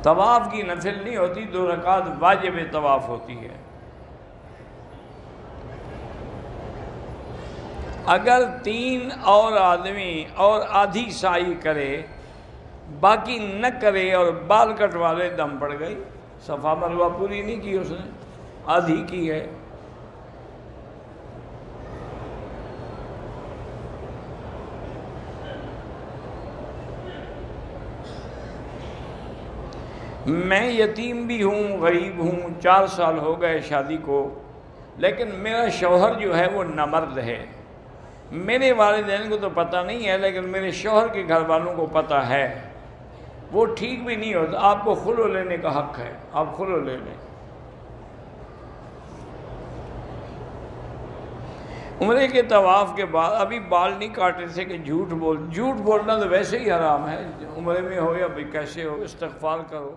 طواف کی نفل نہیں ہوتی، 2 رکعت واجب طواف ہوتی ہے۔ اگر 3 اور آدمی اور آدھی سعی کرے، باقی نہ کرے اور بال کٹوا لے، دم پڑ گئی، صفا مروہ پوری نہیں کی اس نے، آدھی کی ہے۔ میں یتیم بھی ہوں، غریب ہوں، 4 سال ہو گئے شادی کو، لیکن میرا شوہر جو ہے وہ نامرد ہے۔ میرے والدین کو تو پتہ نہیں ہے، لیکن میرے شوہر کے گھر والوں کو پتہ ہے۔ وہ ٹھیک بھی نہیں ہوتا، آپ کو خلع لینے کا حق ہے، آپ خلع لے لیں۔ عمرے کے طواف کے بعد ابھی بال نہیں کاٹے تھے کہ جھوٹ بولنا تو ویسے ہی حرام ہے، عمرے میں ہو یا کیسے ہو، استغفار کرو۔